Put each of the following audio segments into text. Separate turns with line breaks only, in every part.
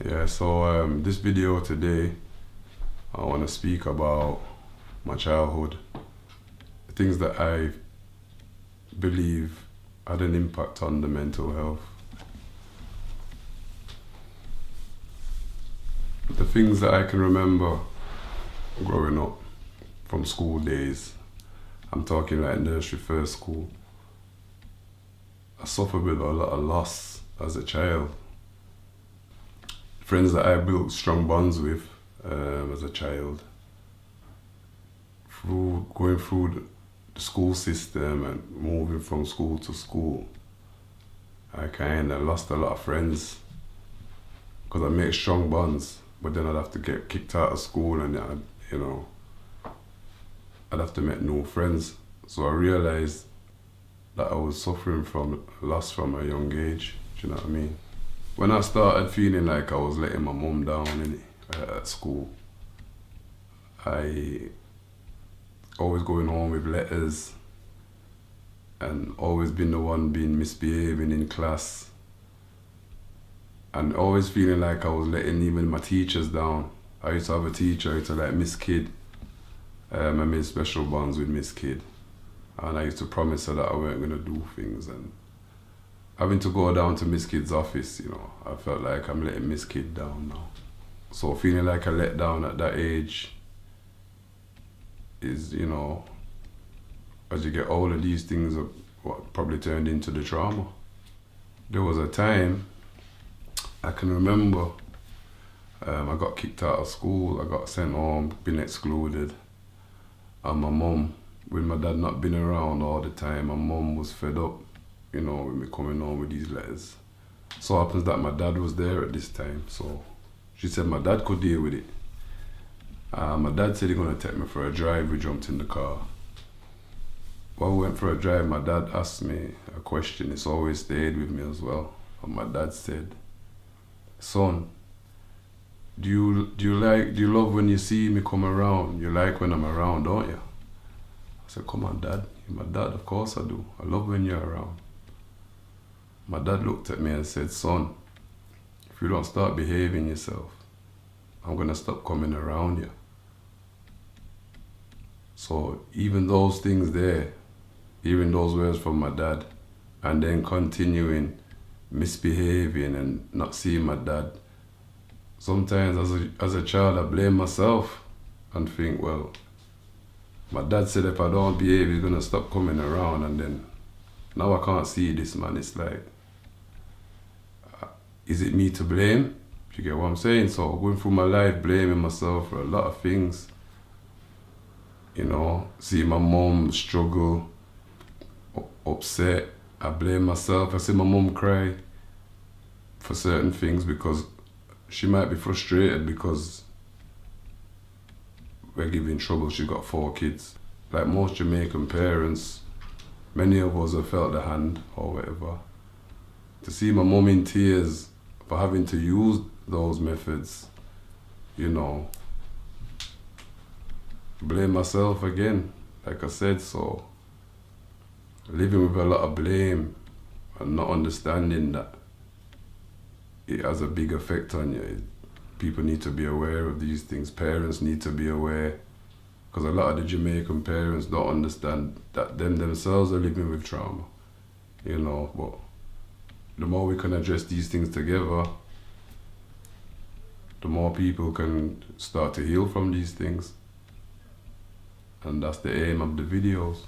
Yeah, so this video today, I want to speak about my childhood, things that I believe had an impact on the mental health. The things that I can remember growing up from school days, I'm talking like nursery, first school. I suffered with a lot of loss as a child. Friends that I built strong bonds with as a child, going through the school system and moving from school to school, I kind of lost a lot of friends because I made strong bonds, but then I'd have to get kicked out of school and I'd have to make new friends. So I realized that I was suffering from loss from a young age. Do you know what I mean? When I started feeling like I was letting my mum down at school, I always going home with letters and always been the one being misbehaving in class and always feeling like I was letting even my teachers down. I used to have a teacher, I used to like Miss Kidd. I made special bonds with Miss Kidd, and I used to promise her that I weren't going to do things, and having to go down to Miss Kidd's office, I felt like I'm letting Miss Kidd down now. So feeling like I let down at that age is, as you get older, these things are what probably turned into the trauma. There was a time I can remember I got kicked out of school, I got sent home, been excluded, and my mum, with my dad not being around all the time, my mum was fed up, with me coming home with these letters. So happens that my dad was there at this time, so she said my dad could deal with it. My dad said he's gonna take me for a drive. We jumped in the car. While we went for a drive, my dad asked me a question. It's always stayed with me as well. And my dad said, "Son, do you love when you see me come around? You like when I'm around, don't you?" I said, "Come on, Dad. You're my dad, of course I do. I love when you're around." My dad looked at me and said, "Son, if you don't start behaving yourself, I'm gonna stop coming around you." So even those things there, hearing those words from my dad, and then continuing misbehaving and not seeing my dad, sometimes as a child I blame myself and think, well, my dad said if I don't behave, he's gonna stop coming around, and then now I can't see this man. It's like, is it me to blame? You get what I'm saying? So going through my life blaming myself for a lot of things. See my mom struggle, upset, I blame myself. I see my mom cry for certain things because she might be frustrated because we're giving trouble. She got 4 kids. Like most Jamaican parents, many of us have felt the hand or whatever. To see my mom in tears for having to use those methods, blame myself again, like I said. So living with a lot of blame and not understanding that it has a big effect on you. People need to be aware of these things. Parents need to be aware, because a lot of the Jamaican parents don't understand that themselves are living with trauma, but the more we can address these things together, the more people can start to heal from these things. And that's the aim of the videos.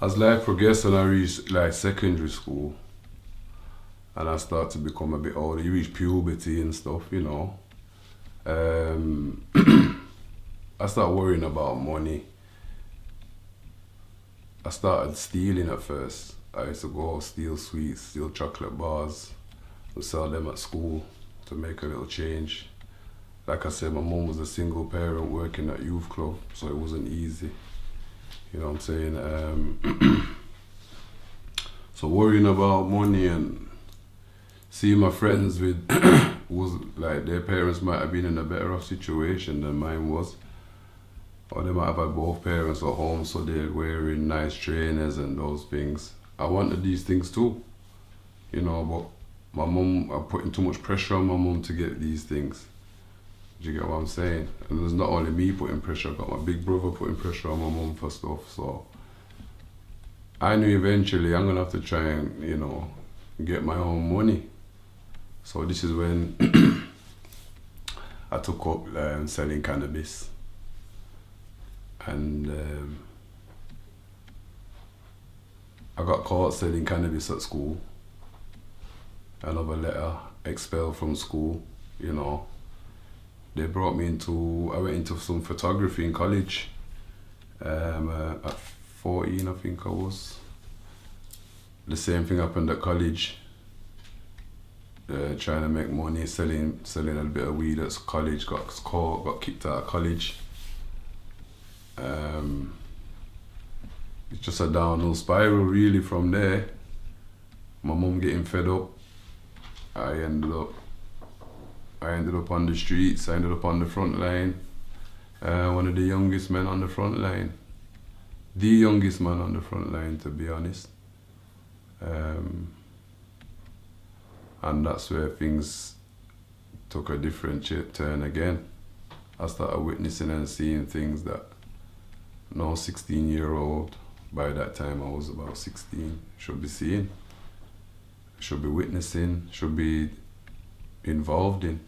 As life progressed and I reached like secondary school, and I start to become a bit older, you reach puberty and stuff, I start worrying about money. I started stealing at first. I used to go steal sweets, steal chocolate bars, and sell them at school to make a little change. Like I said, my mom was a single parent working at youth club, so it wasn't easy. You know what I'm saying? So worrying about money and seeing my friends with was like their parents might have been in a better off situation than mine was. Or they might have had both parents at home, so they're wearing nice trainers and those things. I wanted these things too, but my mum, I'm putting too much pressure on my mum to get these things. Do you get what I'm saying? And there's not only me putting pressure, I've got my big brother putting pressure on my mum for stuff. So I knew eventually I'm gonna have to try and, you know, get my own money. So this is when I took up selling cannabis. And I got caught selling cannabis at school. Another letter, expelled from school, you know. They brought me into, I went into some photography in college. At 14, I think I was. The same thing happened at college. Trying to make money, selling a bit of weed at college, got caught, got kicked out of college. It's just a downhill spiral really from there. My mum getting fed up. I ended up on the streets, I ended up on the front line. One of the youngest men on the front line. The youngest man on the front line, to be honest. And that's where things took a different turn again. I started witnessing and seeing things that no 16-year-old, by that time I was about 16, should be seeing, should be witnessing, should be involved in.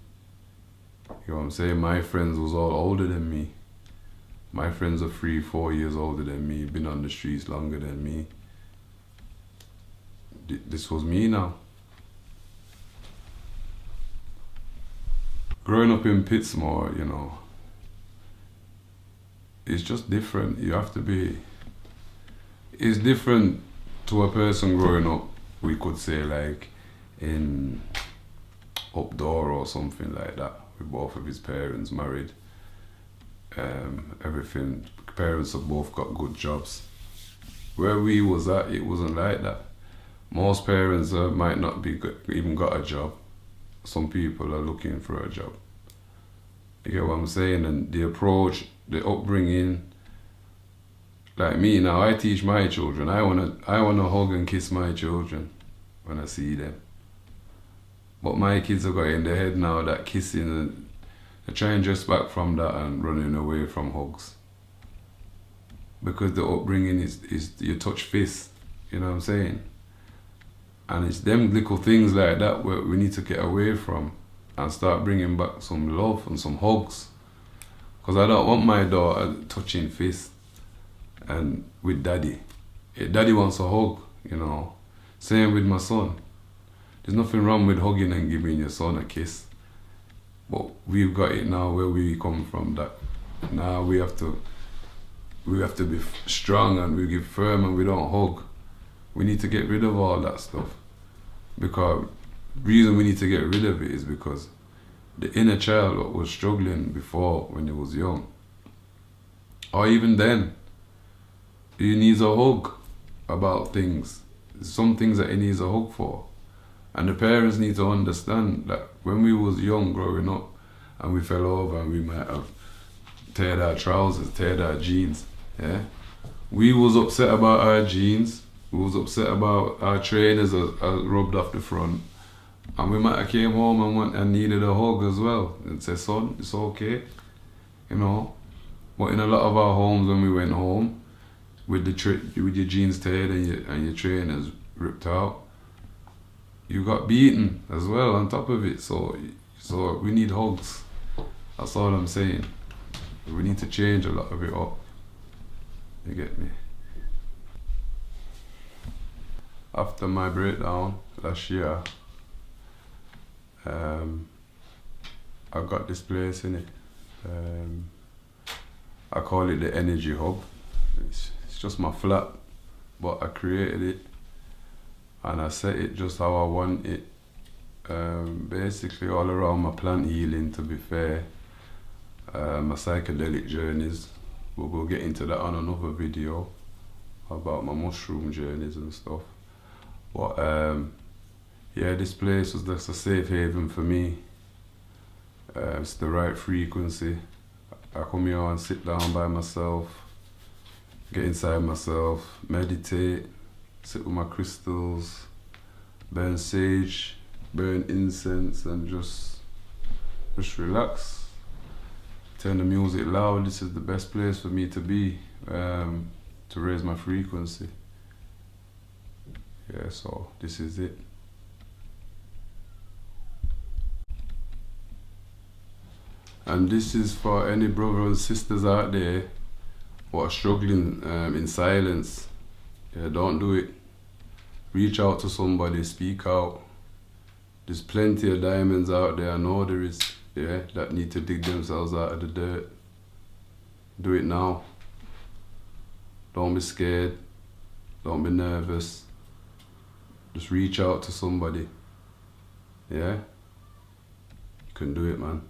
You know what I'm saying? My friends was all older than me. My friends are 3-4 years older than me, been on the streets longer than me. This was me now. Growing up in Pittsmore, you know, it's just different. You have to be, it's different to a person growing up, we could say like in Updoor or something like that, with both of his parents married. Everything, parents have both got good jobs. Where we was at, it wasn't like that. Most parents might not be even got a job. Some people are looking for a job. You get what I'm saying? And the approach, the upbringing, like me now, I teach my children. I wanna hug and kiss my children when I see them. But my kids have got in their head now that kissing, and they're trying to dress back from that and running away from hugs. Because the upbringing is you touch fists, you know what I'm saying? And it's them little things like that where we need to get away from and start bringing back some love and some hugs. Because I don't want my daughter touching fists and with daddy. Daddy wants a hug, you know. Same with my son. There's nothing wrong with hugging and giving your son a kiss. But we've got it now where we come from, that now we have to be strong and we give firm and we don't hug. We need to get rid of all that stuff. Because the reason we need to get rid of it is because the inner child was struggling before when he was young. Or even then, he needs a hug about things. Some things that he needs a hug for. And the parents need to understand that when we was young growing up and we fell over and we might have teared our trousers, teared our jeans, yeah? We was upset about our jeans. We was upset about our trainers rubbed off the front. And we might have came home and needed a hug as well. And say, son, it's okay, you know. But in a lot of our homes when we went home, with your jeans teared and your trainers ripped out, you got beaten as well on top of it. So we need hugs. That's all I'm saying. We need to change a lot of it up. You get me? After my breakdown last year, I got this place in it. I call it the Energy Hub. It's just my flat, but I created it and I set it just how I want it. Basically all around my plant healing, to be fair, my psychedelic journeys. We'll get into that on another video about my mushroom journeys and stuff. But yeah, this place was just a safe haven for me. It's the right frequency. I come here and sit down by myself, get inside myself, meditate, sit with my crystals, burn sage, burn incense and just relax. Turn the music loud. This is the best place for me to be, to raise my frequency. Yeah, so this is it. And this is for any brothers and sisters out there who are struggling in silence. Yeah, don't do it. Reach out to somebody, speak out. There's plenty of diamonds out there, I know there is, yeah, that need to dig themselves out of the dirt. Do it now. Don't be scared. Don't be nervous. Just reach out to somebody. Yeah? You can do it, man.